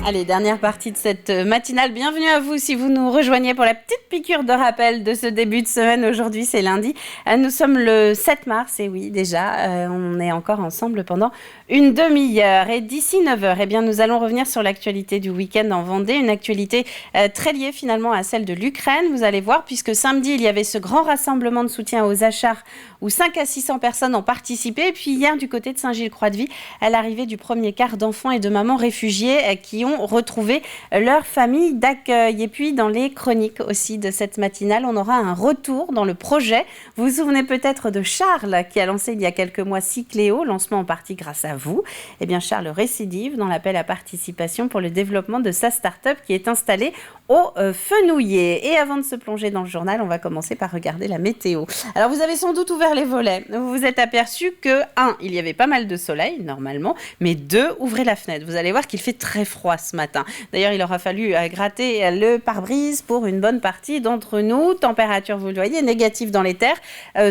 Allez, dernière partie de cette matinale. Bienvenue à vous si vous nous rejoignez pour la petite piqûre de rappel de ce début de semaine. Aujourd'hui, c'est lundi. Nous sommes le 7 mars et oui, déjà, on est encore ensemble pendant une demi-heure. Et d'ici 9h, eh bien, nous allons revenir sur l'actualité du week-end en Vendée. Une actualité très liée finalement à celle de l'Ukraine. Vous allez voir, puisque samedi, il y avait ce grand rassemblement de soutien aux Achars où 5 à 600 personnes ont participé. Et puis hier, du côté de Saint-Gilles-Croix-de-Vie, à l'arrivée du premier quart d'enfants et de mamans réfugiés qui ont retrouvé leur famille d'accueil. Et puis dans les chroniques aussi de cette matinale, on aura un retour dans le projet. Vous vous souvenez peut-être de Charles qui a lancé il y a quelques mois Cycléo, lancement en partie grâce à vous. Eh bien Charles récidive dans l'appel à participation pour le développement de sa start-up qui est installée au Fenouillet. Et avant de se plonger dans le journal, on va commencer par regarder la météo. Alors vous avez sans doute ouvert les volets. Vous vous êtes aperçu que 1, il y avait pas mal de soleil normalement, mais 2, ouvrez la fenêtre. Vous allez voir qu'il fait très froid ce matin. D'ailleurs, il aura fallu gratter le pare-brise pour une bonne partie d'entre nous. Température, vous le voyez, négative dans les terres,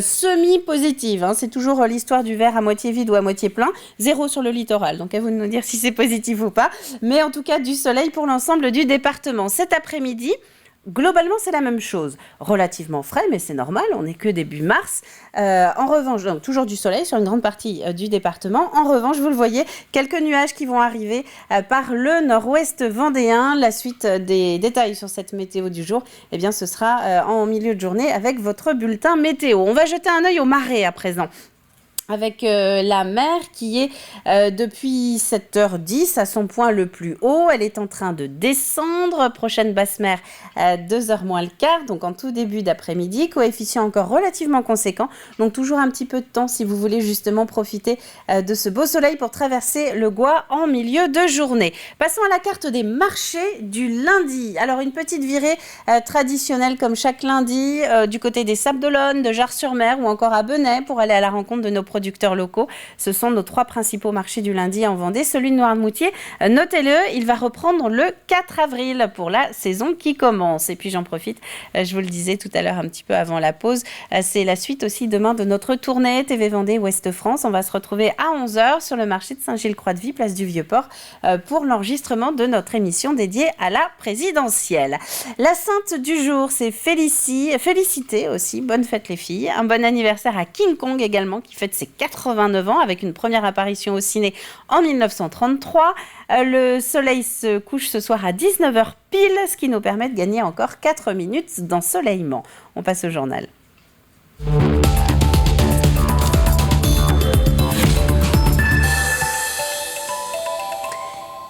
semi-positive. C'est toujours l'histoire du verre à moitié vide ou à moitié plein. 0 sur le littoral. Donc à vous de nous dire si c'est positif ou pas. Mais en tout cas, du soleil pour l'ensemble du département. Cet après-midi, globalement, c'est la même chose. Relativement frais, mais c'est normal, on n'est que début mars. En revanche, donc, toujours du soleil sur une grande partie du département. En revanche, vous le voyez, quelques nuages qui vont arriver par le nord-ouest vendéen. La suite des détails sur cette météo du jour, eh bien, ce sera en milieu de journée avec votre bulletin météo. On va jeter un œil aux marées à présent. Avec la mer qui est depuis 7h10 à son point le plus haut. Elle est en train de descendre. Prochaine basse mer, 2h moins le quart, donc en tout début d'après-midi. Coefficient encore relativement conséquent. Donc toujours un petit peu de temps si vous voulez justement profiter de ce beau soleil pour traverser le Gois en milieu de journée. Passons à la carte des marchés du lundi. Alors une petite virée traditionnelle comme chaque lundi du côté des Sables-d'Olonne, de Jars-sur-Mer ou encore à Benay pour aller à la rencontre de nos producteurs locaux. Ce sont nos 3 principaux marchés du lundi en Vendée. Celui de Noirmoutier, notez-le, il va reprendre le 4 avril pour la saison qui commence. Et puis j'en profite, je vous le disais tout à l'heure un petit peu avant la pause, c'est la suite aussi demain de notre tournée TV Vendée Ouest-France. On va se retrouver à 11h sur le marché de Saint-Gilles-Croix-de-Vie, place du Vieux-Port, pour l'enregistrement de notre émission dédiée à la présidentielle. La sainte du jour, c'est Félicité aussi. Bonne fête les filles. Un bon anniversaire à King Kong également, qui fête ses 89 ans avec une première apparition au ciné en 1933. Le soleil se couche ce soir à 19h pile, ce qui nous permet de gagner encore 4 minutes d'ensoleillement. On passe au journal.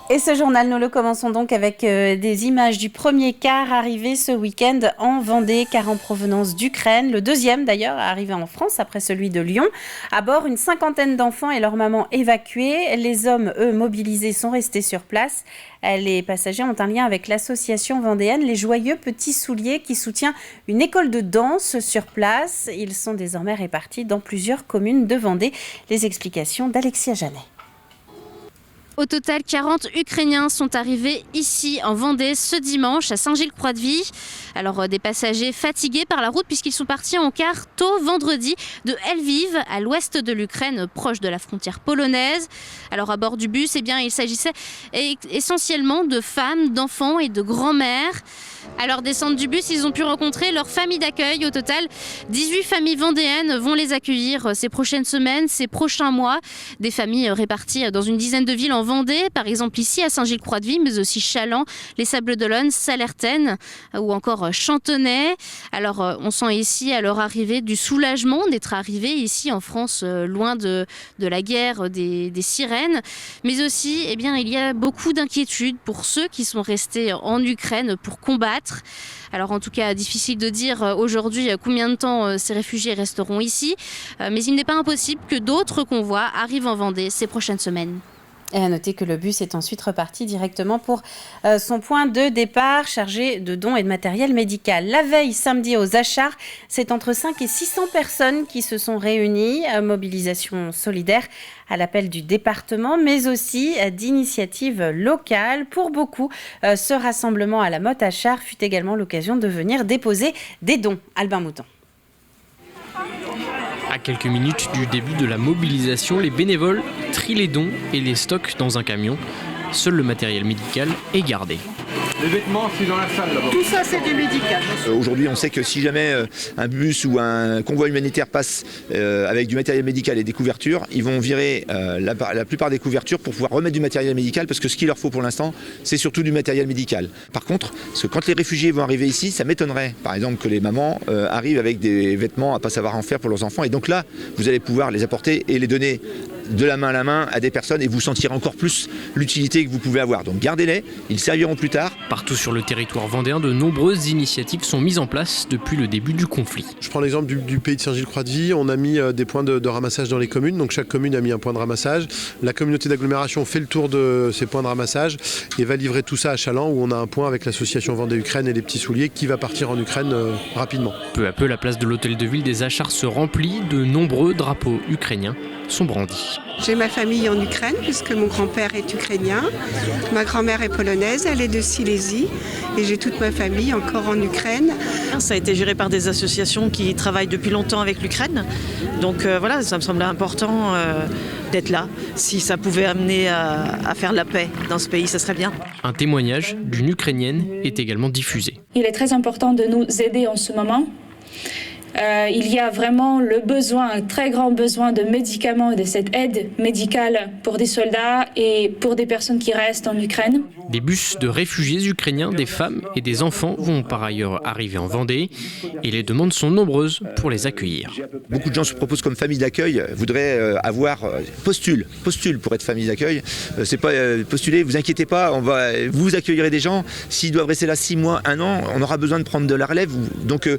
Et ce journal, nous le commençons donc avec des images du premier car arrivé ce week-end en Vendée, car en provenance d'Ukraine. Le deuxième d'ailleurs arrivé en France après celui de Lyon. À bord, une cinquantaine d'enfants et leur maman évacués. Les hommes, eux, mobilisés, sont restés sur place. Les passagers ont un lien avec l'association vendéenne Les Joyeux Petits Souliers qui soutient une école de danse sur place. Ils sont désormais répartis dans plusieurs communes de Vendée. Les explications d'Alexia Janet. Au total, 40 Ukrainiens sont arrivés ici en Vendée ce dimanche à Saint-Gilles-Croix-de-Vie. Alors des passagers fatigués par la route puisqu'ils sont partis en car tôt vendredi de Lviv à l'ouest de l'Ukraine, proche de la frontière polonaise. Alors à bord du bus, il s'agissait essentiellement de femmes, d'enfants et de grands-mères. À leur descente du bus, ils ont pu rencontrer leur famille d'accueil. Au total, 18 familles vendéennes vont les accueillir ces prochaines semaines, ces prochains mois. Des familles réparties dans une dizaine de villes en Vendée, par exemple ici à Saint-Gilles-Croix-de-Vie, mais aussi Chaland, les Sables-d'Olonne, Sallertaine ou encore Chantonnay. Alors on sent ici à leur arrivée du soulagement d'être arrivés ici en France, loin de la guerre des sirènes. Mais aussi, il y a beaucoup d'inquiétudes pour ceux qui sont restés en Ukraine pour combattre. Alors en tout cas, difficile de dire aujourd'hui combien de temps ces réfugiés resteront ici, mais il n'est pas impossible que d'autres convois arrivent en Vendée ces prochaines semaines. Et à noter que le bus est ensuite reparti directement pour son point de départ chargé de dons et de matériel médical. La veille, samedi, aux Achars, c'est entre 5 et 600 personnes qui se sont réunies. Mobilisation solidaire à l'appel du département, mais aussi d'initiatives locales. Pour beaucoup, ce rassemblement à la Motte Achars fut également l'occasion de venir déposer des dons. Albin Mouton. À quelques minutes du début de la mobilisation, les bénévoles trient les dons et les stockent dans un camion. seul le matériel médical est gardé. Les vêtements, c'est dans la salle là-bas. Tout ça, c'est du médical. Aujourd'hui, on sait que si jamais un bus ou un convoi humanitaire passe avec du matériel médical et des couvertures, ils vont virer la plupart des couvertures pour pouvoir remettre du matériel médical, parce que ce qu'il leur faut pour l'instant, c'est surtout du matériel médical. Par contre, parce que quand les réfugiés vont arriver ici, ça m'étonnerait, par exemple, que les mamans arrivent avec des vêtements à pas savoir en faire pour leurs enfants. Et donc là, vous allez pouvoir les apporter et les donner de la main à la main à des personnes, et vous sentirez encore plus l'utilité que vous pouvez avoir. Donc gardez-les, ils serviront plus tard. Partout sur le territoire vendéen, de nombreuses initiatives sont mises en place depuis le début du conflit. Je prends l'exemple du pays de Saint-Gilles-Croix-de-Vie. On a mis des points de ramassage dans les communes. Donc chaque commune a mis un point de ramassage. La communauté d'agglomération fait le tour de ces points de ramassage et va livrer tout ça à Chaland, où on a un point avec l'association Vendée-Ukraine et les Petits Souliers qui va partir en Ukraine rapidement. Peu à peu, la place de l'hôtel de ville des Achards se remplit. De nombreux drapeaux ukrainiens sont brandis. J'ai ma famille en Ukraine, puisque mon grand-père est ukrainien. Ma grand-mère est polonaise, elle est de Silésie. Et j'ai toute ma famille encore en Ukraine. Ça a été géré par des associations qui travaillent depuis longtemps avec l'Ukraine. Donc voilà, ça me semblait important d'être là. Si ça pouvait amener à faire la paix dans ce pays, ça serait bien. Un témoignage d'une Ukrainienne est également diffusé. Il est très important de nous aider en ce moment. Il y a vraiment un très grand besoin de médicaments et de cette aide médicale pour des soldats et pour des personnes qui restent en Ukraine. Des bus de réfugiés ukrainiens, des femmes et des enfants vont par ailleurs arriver en Vendée et les demandes sont nombreuses pour les accueillir. Beaucoup de gens se proposent comme famille d'accueil, voudraient postule pour être famille d'accueil. C'est pas postuler, vous inquiétez pas, vous accueillerez des gens. S'ils doivent rester là 6 mois, 1 an, on aura besoin de prendre de la relève. Donc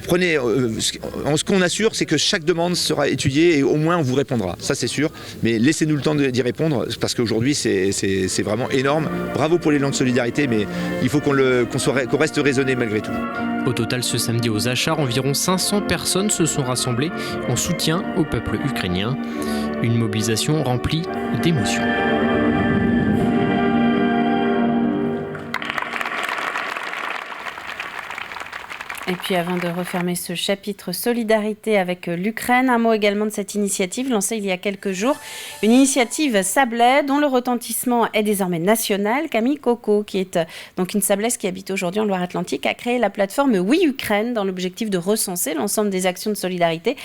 prenez. Ce qu'on assure, c'est que chaque demande sera étudiée et au moins on vous répondra. Ça, c'est sûr. Mais laissez-nous le temps d'y répondre, parce qu'aujourd'hui, c'est vraiment énorme. Bravo pour l'élan de solidarité, mais il faut qu'on reste raisonné malgré tout. Au total, ce samedi aux Achards, environ 500 personnes se sont rassemblées en soutien au peuple ukrainien. Une mobilisation remplie d'émotions. Et puis avant de refermer ce chapitre solidarité avec l'Ukraine, un mot également de cette initiative lancée il y a quelques jours. Une initiative Sablais dont le retentissement est désormais national. Camille Coco, qui est donc une Sablaise qui habite aujourd'hui en Loire-Atlantique, a créé la plateforme Oui Ukraine dans l'objectif de recenser l'ensemble des actions de solidarité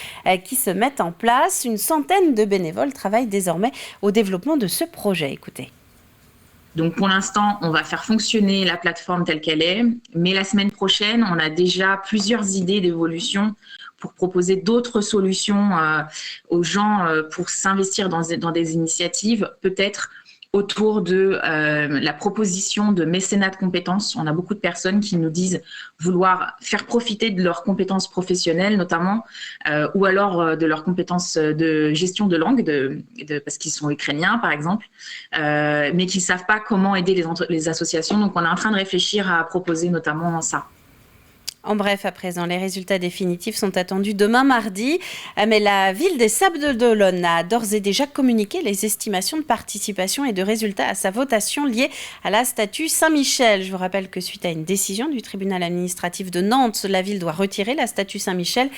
qui se mettent en place. Une centaine de bénévoles travaillent désormais au développement de ce projet. Écoutez. Donc pour l'instant, on va faire fonctionner la plateforme telle qu'elle est, mais la semaine prochaine, on a déjà plusieurs idées d'évolution pour proposer d'autres solutions aux gens pour s'investir dans des initiatives, peut-être autour de la proposition de mécénat de compétences. On a beaucoup de personnes qui nous disent vouloir faire profiter de leurs compétences professionnelles notamment, ou alors de leurs compétences de gestion de langue, parce qu'ils sont ukrainiens par exemple, mais qui ne savent pas comment aider les associations. Donc on est en train de réfléchir à proposer notamment ça. En bref, à présent, les résultats définitifs sont attendus demain mardi, mais la ville des Sables-d'Olonne a d'ores et déjà communiqué les estimations de participation et de résultats à sa votation liée à la statue Saint-Michel. Je vous rappelle que suite à une décision du tribunal administratif de Nantes, la ville doit retirer la statue Saint-Michel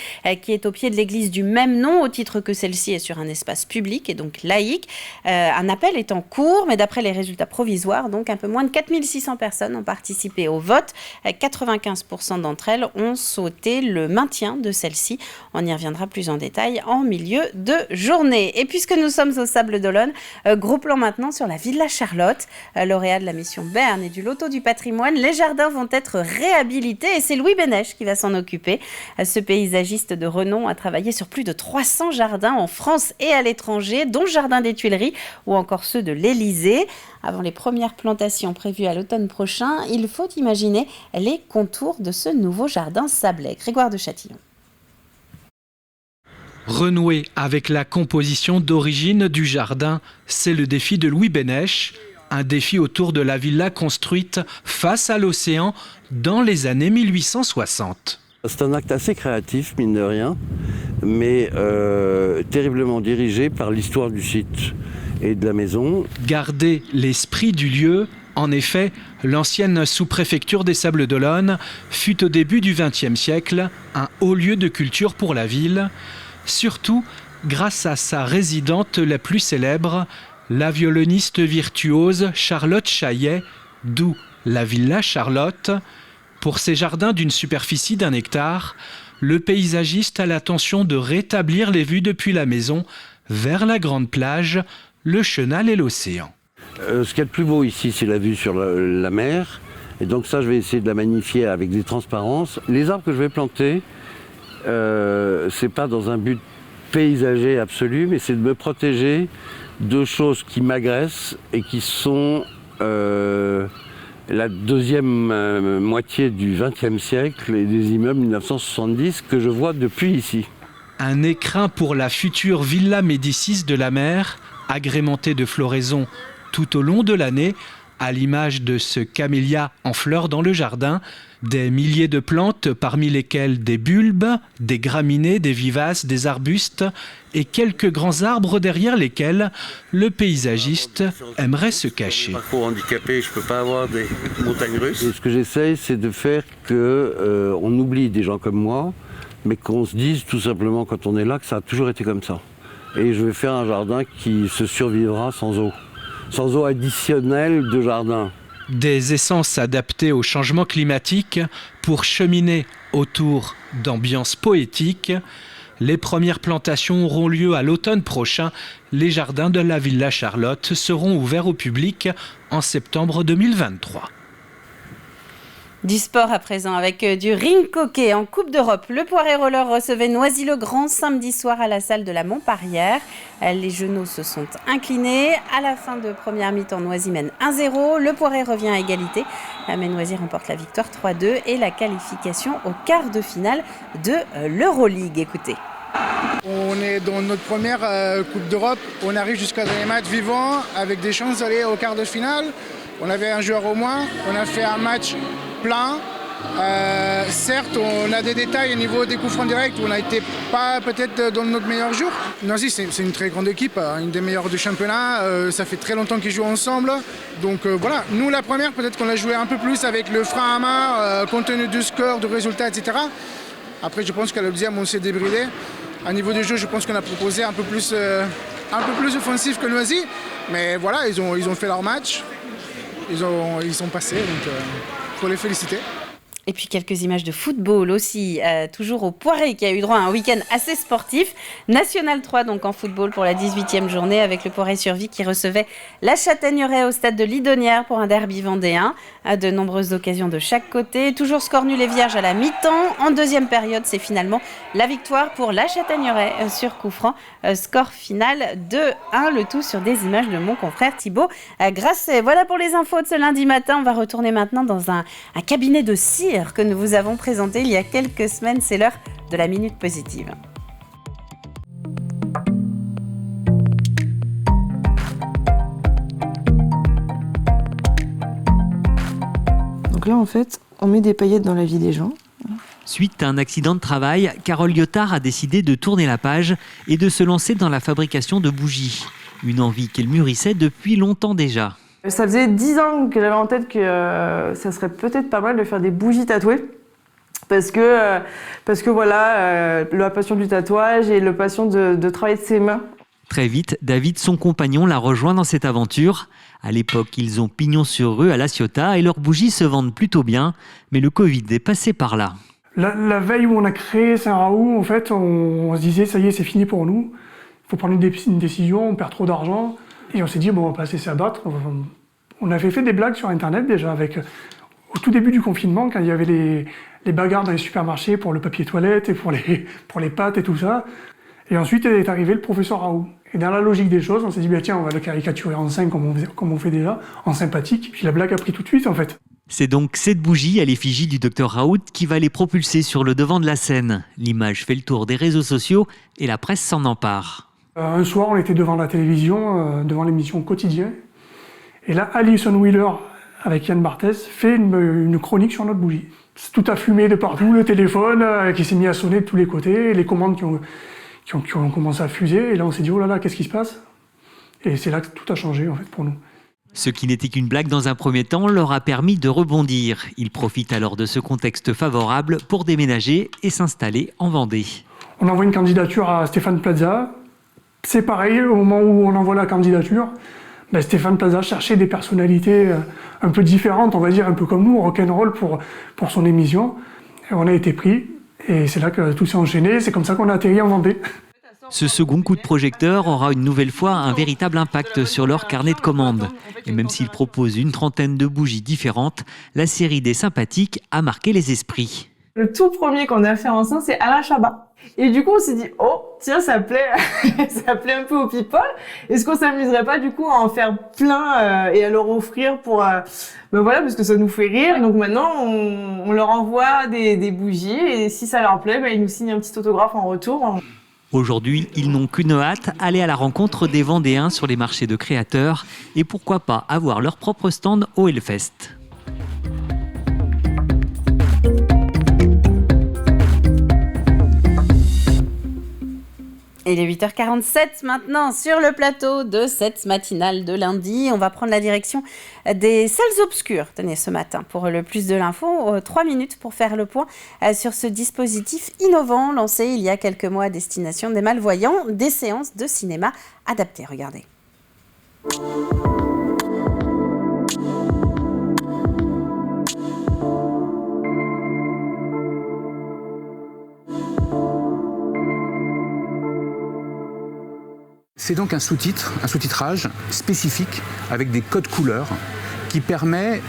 qui est au pied de l'église du même nom, au titre que celle-ci est sur un espace public et donc laïque. Un appel est en cours, mais d'après les résultats provisoires, donc un peu moins de 4600 personnes ont participé au vote. 95% d'entre elles ont sauté le maintien de celle-ci. On y reviendra plus en détail en milieu de journée. Et puisque nous sommes au Sables-d'Olonne, gros plan maintenant sur la Villa Charlotte. Lauréat de la mission Berne et du Loto du patrimoine, les jardins vont être réhabilités et c'est Louis Bénèche qui va s'en occuper. Ce paysagiste de renom a travaillé sur plus de 300 jardins en France et à l'étranger, dont le jardin des Tuileries ou encore ceux de l'Élysée. Avant les premières plantations prévues à l'automne prochain, il faut imaginer les contours de ce nouveau jardin sablais. Grégoire de Châtillon. Renouer avec la composition d'origine du jardin, c'est le défi de Louis Bénèche. Un défi autour de la villa construite face à l'océan dans les années 1860. C'est un acte assez créatif, mine de rien, mais terriblement dirigé par l'histoire du site et de la maison. Garder l'esprit du lieu. En effet, l'ancienne sous-préfecture des Sables-d'Olonne fut au début du XXe siècle un haut lieu de culture pour la ville, surtout grâce à sa résidente la plus célèbre, la violoniste virtuose Charlotte Chaillet, d'où la Villa Charlotte. Pour ces jardins d'une superficie d'1 hectare, le paysagiste a l'intention de rétablir les vues depuis la maison vers la grande plage, le chenal et l'océan. Ce qu'il y a de plus beau ici, c'est la vue sur la mer. Et donc ça, je vais essayer de la magnifier avec des transparences. Les arbres que je vais planter, c'est pas dans un but paysager absolu, mais c'est de me protéger de choses qui m'agressent et qui sont la deuxième moitié du XXe siècle et des immeubles 1970 que je vois depuis ici. Un écrin pour la future Villa Médicis de la mer, agrémentée de floraisons tout au long de l'année, à l'image de ce camélia en fleurs dans le jardin, des milliers de plantes parmi lesquelles des bulbes, des graminées, des vivaces, des arbustes et quelques grands arbres derrière lesquels le paysagiste aimerait se cacher. Je suis pas trop handicapé, je ne peux pas avoir des montagnes russes. Et ce que j'essaye, c'est de faire qu'on oublie des gens comme moi, mais qu'on se dise tout simplement quand on est là que ça a toujours été comme ça. Et je vais faire un jardin qui se survivra sans eau additionnelle de jardin. Des essences adaptées au changement climatique pour cheminer autour d'ambiances poétiques. Les premières plantations auront lieu à l'automne prochain. Les jardins de la Villa Charlotte seront ouverts au public en septembre 2023. Du sport à présent avec du rink hockey en Coupe d'Europe. Le Poiré Roller recevait Noisy-le-Grand samedi soir à la salle de la Montparière. Les Genoux se sont inclinés. À la fin de première mi-temps, Noisy mène 1-0. Le Poiré revient à égalité. Mais Noisy remporte la victoire 3-2 et la qualification au quart de finale de l'Euroleague. Écoutez. On est dans notre première Coupe d'Europe. On arrive jusqu'à des matchs vivants avec des chances d'aller au quart de finale. On avait un joueur au moins. On a fait un match plein. Certes, on a des détails au niveau des coups francs directs où on n'a été pas peut-être dans notre meilleur jour. Noisy, c'est une très grande équipe, une des meilleures du championnat. Ça fait très longtemps qu'ils jouent ensemble. Donc voilà, nous la première, peut-être qu'on a joué un peu plus avec le frein à main, compte tenu du score, du résultat, etc. Après, je pense qu'à la deuxième, on s'est débridé. À niveau du jeu, je pense qu'on a proposé un peu plus offensif que Noisy. Mais voilà, ils ont fait leur match. Ils sont passés, donc faut les féliciter. Et puis quelques images de football aussi, toujours au Poiré qui a eu droit à un week-end assez sportif. National 3 donc en football pour la 18e journée avec le Poiré-sur-Vie qui recevait la Châtaigneraie au stade de Lidonnière pour un derby vendéen. À de nombreuses occasions de chaque côté. Toujours score nul et vierge à la mi-temps. En deuxième période, c'est finalement la victoire pour la Châtaigneraie sur coup franc. Score final 2-1, le tout sur des images de mon confrère Thibaut Grasset. Voilà pour les infos de ce lundi matin. On va retourner maintenant dans un cabinet de cire que nous vous avons présenté il y a quelques semaines. C'est l'heure de la Minute Positive. Donc là, en fait, on met des paillettes dans la vie des gens. Suite à un accident de travail, Carole Lyotard a décidé de tourner la page et de se lancer dans la fabrication de bougies. Une envie qu'elle mûrissait depuis longtemps déjà. Ça faisait 10 ans que j'avais en tête que ça serait peut-être pas mal de faire des bougies tatouées. Parce que voilà, la passion du tatouage et la passion de travailler de ses mains. Très vite, David, son compagnon, l'a rejoint dans cette aventure. À l'époque, ils ont pignon sur rue à La Ciotat et leurs bougies se vendent plutôt bien. Mais le Covid est passé par là. La veille où on a créé Saint-Raoult, en fait, on se disait, ça y est, c'est fini pour nous. Il faut prendre une décision, on perd trop d'argent. Et on s'est dit, bon, on va pas se laisser abattre. On avait fait des blagues sur Internet déjà, au tout début du confinement, quand il y avait les bagarres dans les supermarchés pour le papier toilette et pour les pâtes et tout ça. Et ensuite est arrivé le professeur Raoult. Et dans la logique des choses, on s'est dit, bah, tiens, on va le caricaturer en sain comme on fait déjà, en sympathique. Puis la blague a pris tout de suite, en fait. C'est donc cette bougie à l'effigie du docteur Raoult qui va les propulser sur le devant de la scène. L'image fait le tour des réseaux sociaux et la presse s'en empare. Un soir, on était devant la télévision, devant l'émission Quotidien. Et là, Alison Wheeler, avec Yann Barthès, fait une chronique sur notre bougie. Tout a fumé de partout, le téléphone qui s'est mis à sonner de tous les côtés, les commandes qui ont commencé à fuser. Et là, on s'est dit, oh là là, qu'est-ce qui se passe? Et c'est là que tout a changé, en fait, pour nous. Ce qui n'était qu'une blague dans un premier temps leur a permis de rebondir. Ils profitent alors de ce contexte favorable pour déménager et s'installer en Vendée. On envoie une candidature à Stéphane Plaza, C'est pareil, au moment où on envoie la candidature, Stéphane Plaza cherchait des personnalités un peu différentes, on va dire un peu comme nous, rock'n'roll pour son émission. Et on a été pris et c'est là que tout s'est enchaîné, c'est comme ça qu'on a atterri en Vendée. Ce second coup de projecteur aura une nouvelle fois un véritable impact sur leur carnet de commandes. Et même s'ils proposent une trentaine de bougies différentes, la série des sympathiques a marqué les esprits. Le tout premier qu'on a fait ensemble, c'est Alain Chabat. Et du coup, on s'est dit, oh, tiens, ça plaît, ça plaît un peu aux people. Est-ce qu'on s'amuserait pas, du coup, à en faire plein et à leur offrir pour, voilà, parce que ça nous fait rire. Donc maintenant, on leur envoie des bougies et si ça leur plaît, ils nous signent un petit autographe en retour. Aujourd'hui, ils n'ont qu'une hâte, aller à la rencontre des Vendéens sur les marchés de créateurs et pourquoi pas avoir leur propre stand au Hellfest. Il est 8h47 maintenant sur le plateau de cette matinale de lundi. On va prendre la direction des salles obscures. Tenez, ce matin, pour le plus de l'info, 3 minutes pour faire le point sur ce dispositif innovant lancé il y a quelques mois à destination des malvoyants, des séances de cinéma adaptées. Regardez. C'est donc un sous-titrage spécifique avec des codes couleurs qui permet,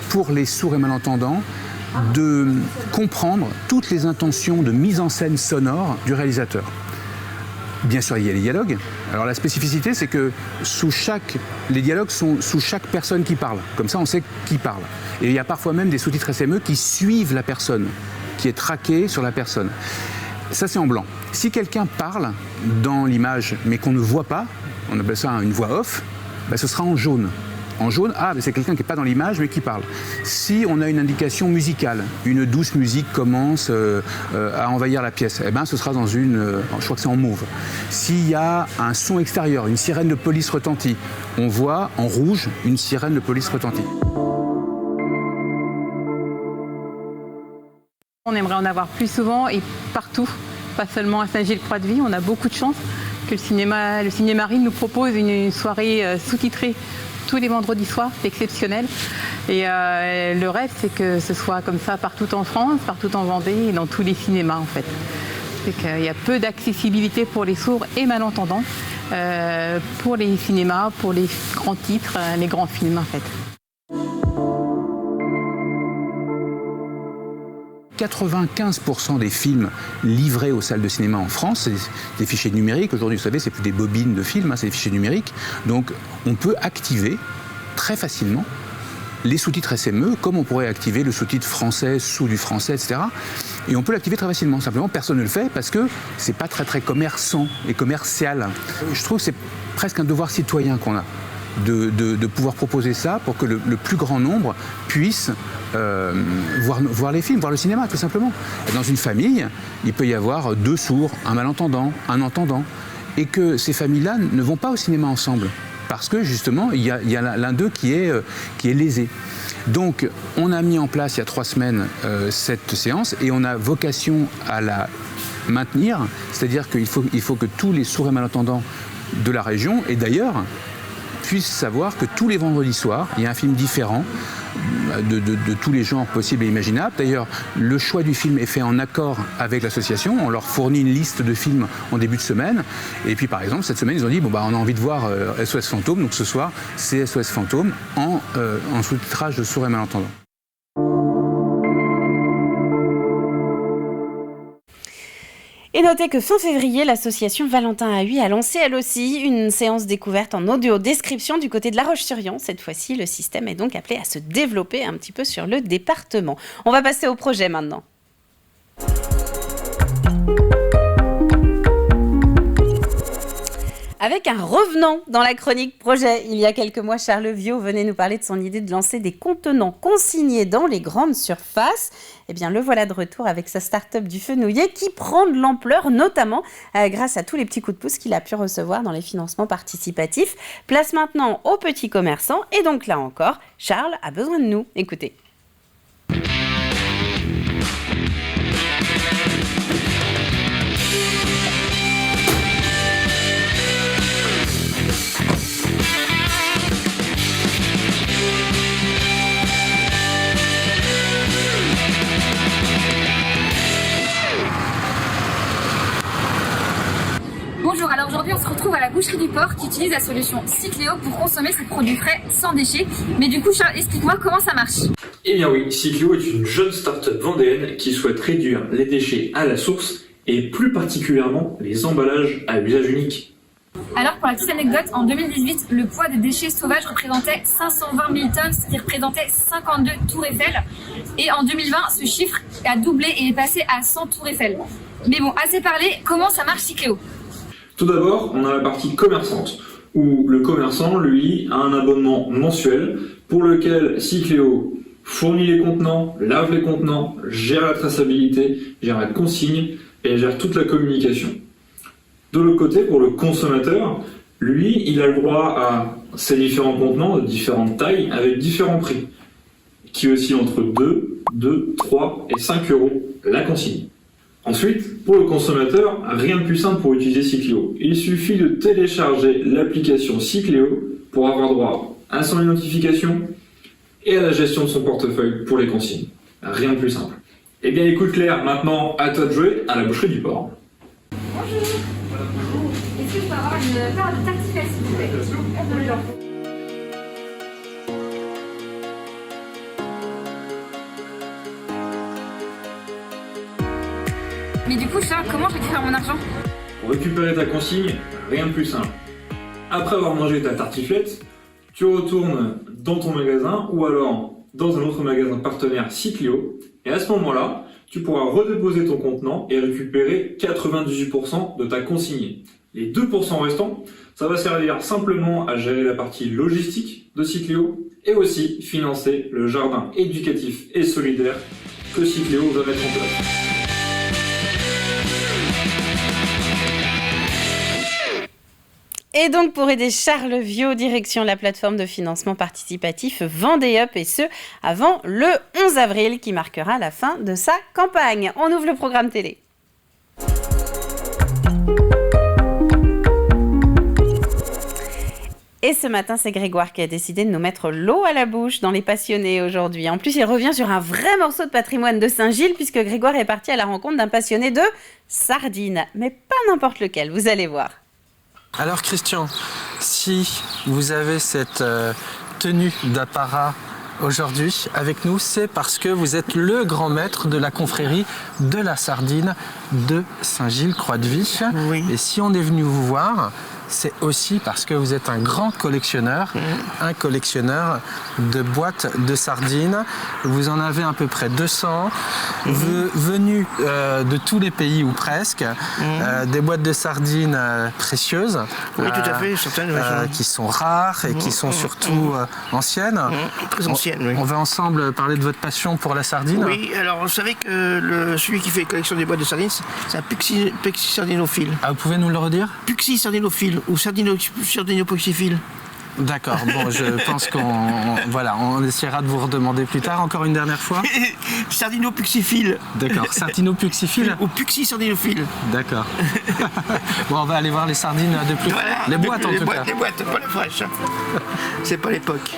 pour les sourds et malentendants, de comprendre toutes les intentions de mise en scène sonore du réalisateur. Bien sûr, il y a les dialogues. Alors la spécificité, c'est que les dialogues sont sous chaque personne qui parle. Comme ça, on sait qui parle. Et il y a parfois même des sous-titres SME qui suivent la personne, qui est traquée sur la personne. Ça, c'est en blanc. Si quelqu'un parle dans l'image, mais qu'on ne voit pas, on appelle ça une voix off, ce sera en jaune. En jaune, c'est quelqu'un qui n'est pas dans l'image, mais qui parle. Si on a une indication musicale, une douce musique commence à envahir la pièce, ce sera dans je crois que c'est en mauve. S'il y a un son extérieur, une sirène de police retentit, on voit en rouge une sirène de police retentit. On aimerait en avoir plus souvent et partout, pas seulement à Saint-Gilles-Croix-de-Vie. On a beaucoup de chance que le Cinémarine nous propose une soirée sous-titrée tous les vendredis soirs, c'est exceptionnel. Et le rêve, c'est que ce soit comme ça partout en France, partout en Vendée et dans tous les cinémas en fait. C'est qu'il y a peu d'accessibilité pour les sourds et malentendants, pour les cinémas, pour les grands titres, les grands films en fait. 95% des films livrés aux salles de cinéma en France, c'est des fichiers numériques. Aujourd'hui, vous savez, c'est plus des bobines de films, c'est des fichiers numériques. Donc, on peut activer très facilement les sous-titres SME, comme on pourrait activer le sous-titre français sous du français, etc. Et on peut l'activer très facilement. Simplement, personne ne le fait parce que c'est pas très commerçant et commercial. Je trouve que c'est presque un devoir citoyen qu'on a. De pouvoir proposer ça pour que le plus grand nombre puisse voir les films, voir le cinéma tout simplement. Et dans une famille, il peut y avoir 2 sourds, un malentendant, un entendant, et que ces familles-là ne vont pas au cinéma ensemble parce que justement il y a l'un d'eux qui est lésé. Donc on a mis en place il y a 3 semaines cette séance et on a vocation à la maintenir, c'est-à-dire qu'il faut que tous les sourds et malentendants de la région, et d'ailleurs, puissent savoir que tous les vendredis soirs, il y a un film différent de tous les genres possibles et imaginables. D'ailleurs, le choix du film est fait en accord avec l'association. On leur fournit une liste de films en début de semaine. Et puis, par exemple, cette semaine, ils ont dit on a envie de voir SOS Fantôme. Donc ce soir, c'est SOS Fantôme en sous-titrage de sourds et malentendants. Et notez que fin février, l'association Valentin Ahuy a lancé elle aussi une séance découverte en audio-description du côté de La Roche-sur-Yon. Cette fois-ci, le système est donc appelé à se développer un petit peu sur le département. On va passer au projet maintenant. Avec un revenant dans la chronique projet, il y a quelques mois, Charles Viau venait nous parler de son idée de lancer des contenants consignés dans les grandes surfaces. Eh bien, le voilà de retour avec sa start-up du Fenouillet qui prend de l'ampleur, notamment grâce à tous les petits coups de pouce qu'il a pu recevoir dans les financements participatifs. Place maintenant aux petits commerçants. Et donc là encore, Charles a besoin de nous. Écoutez. utilise la solution Cycléo pour consommer ses produits frais sans déchets. Mais du coup, Charles, explique-moi comment ça marche. Eh bien oui, Cycléo est une jeune start-up vendéenne qui souhaite réduire les déchets à la source et plus particulièrement les emballages à usage unique. Alors pour la petite anecdote, en 2018, le poids des déchets sauvages représentait 520 000 tonnes, ce qui représentait 52 tours Eiffel. Et en 2020, ce chiffre a doublé et est passé à 100 tours Eiffel. Mais bon, assez parlé, comment ça marche Cycléo ? Tout d'abord, on a la partie commerçante, où le commerçant, lui, a un abonnement mensuel pour lequel Cycléo fournit les contenants, lave les contenants, gère la traçabilité, gère la consigne et gère toute la communication. De l'autre côté, pour le consommateur, lui, il a le droit à ces différents contenants de différentes tailles avec différents prix, qui oscillent entre 2, 3 et 5 euros la consigne. Ensuite, pour le consommateur, rien de plus simple pour utiliser Cycléo. Il suffit de télécharger l'application Cycléo pour avoir droit à son identification et à la gestion de son portefeuille pour les consignes. Rien de plus simple. Eh bien écoute Claire, maintenant à toi de jouer à la boucherie du port. Bonjour. Est-ce que je peux avoir une part de tartiflette s'il vous plaît ? Mais du coup, Charles, comment je récupère mon argent ? Pour récupérer ta consigne, rien de plus simple. Après avoir mangé ta tartiflette, tu retournes dans ton magasin ou alors dans un autre magasin partenaire Cycléo et à ce moment-là, tu pourras redéposer ton contenant et récupérer 98% de ta consignée. Les 2% restants, ça va servir simplement à gérer la partie logistique de Cycléo et aussi financer le jardin éducatif et solidaire que Cycléo va mettre en place. Et donc pour aider Charles Viau, direction la plateforme de financement participatif Vendée Up et ce avant le 11 avril qui marquera la fin de sa campagne. On ouvre le programme télé. Et ce matin, c'est Grégoire qui a décidé de nous mettre l'eau à la bouche dans Les Passionnés aujourd'hui. En plus, il revient sur un vrai morceau de patrimoine de Saint-Gilles puisque Grégoire est parti à la rencontre d'un passionné de sardines. Mais pas n'importe lequel, vous allez voir. Alors Christian, si vous avez cette tenue d'apparat aujourd'hui avec nous, c'est parce que vous êtes le grand maître de la confrérie de la sardine de Saint-Gilles-Croix-de-Vie. Oui. Et si on est venu vous voir, c'est aussi parce que vous êtes un grand collectionneur, un collectionneur de boîtes de sardines. Vous en avez à peu près 200, venus de tous les pays ou presque, des boîtes de sardines précieuses, oui, tout à fait, certaines, qui sont rares et qui sont surtout anciennes. Très anciennes, oui. On va ensemble parler de votre passion pour la sardine. Oui, alors vous savez que celui qui fait la collection des boîtes de sardines, c'est un Puxi sardinophile. Ah, vous pouvez nous le redire ? Puxi sardinophile ou sardinopuxiphile. D'accord, bon, je pense on essaiera de vous redemander plus tard, encore une dernière fois. Sardinopuxiphile. D'accord, sardinopuxiphile ou puxi sardinophile. D'accord. Bon, on va aller voir les sardines de plus. Voilà, les boîtes en tout cas. Les boîtes, pas les fraîches. C'est pas l'époque.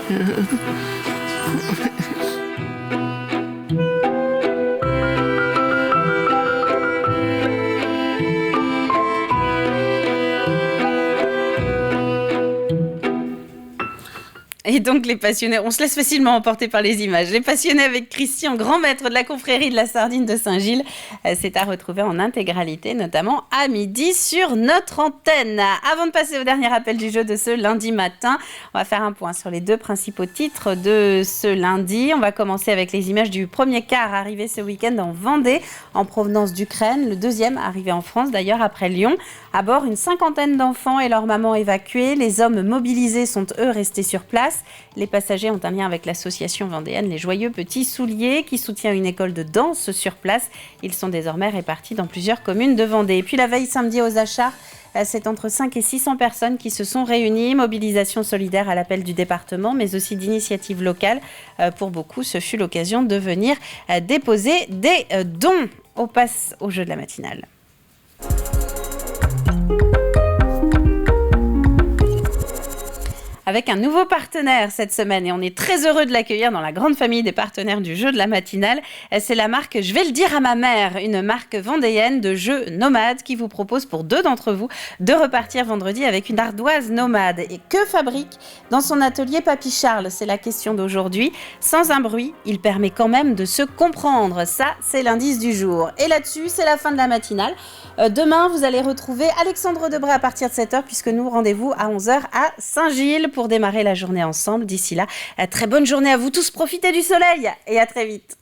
Et donc les passionnés, on se laisse facilement emporter par les images. Les passionnés avec Christian, grand maître de la confrérie de la sardine de Saint-Gilles, c'est à retrouver en intégralité, notamment à midi sur notre antenne. Avant de passer au dernier appel du jeu de ce lundi matin, on va faire un point sur les deux principaux titres de ce lundi. On va commencer avec les images du premier car arrivé ce week-end en Vendée, en provenance d'Ukraine. Le deuxième arrivé en France, d'ailleurs, après Lyon. À bord, une cinquantaine d'enfants et leur maman évacués. Les hommes mobilisés sont, eux, restés sur place. Les passagers ont un lien avec l'association vendéenne Les Joyeux Petits Souliers qui soutient une école de danse sur place. Ils sont désormais répartis dans plusieurs communes de Vendée. Et puis la veille samedi aux achats, c'est entre 5 et 600 personnes qui se sont réunies. Mobilisation solidaire à l'appel du département, mais aussi d'initiatives locales. Pour beaucoup, ce fut l'occasion de venir déposer des dons. On passe au jeu de la matinale. avec un nouveau partenaire cette semaine et on est très heureux de l'accueillir dans la grande famille des partenaires du jeu de la matinale. C'est la marque Je vais le dire à ma mère, une marque vendéenne de jeux nomades qui vous propose pour 2 d'entre vous de repartir vendredi avec une ardoise nomade. Et que fabrique dans son atelier Papy Charles? C'est la question d'aujourd'hui. Sans un bruit, il permet quand même de se comprendre. Ça, c'est l'indice du jour. Et là-dessus, c'est la fin de la matinale. Demain, vous allez retrouver Alexandre Debray à partir de 7h puisque nous rendez-vous à 11h à Saint-Gilles pour démarrer la journée ensemble. D'ici là, très bonne journée à vous tous. Profitez du soleil et à très vite.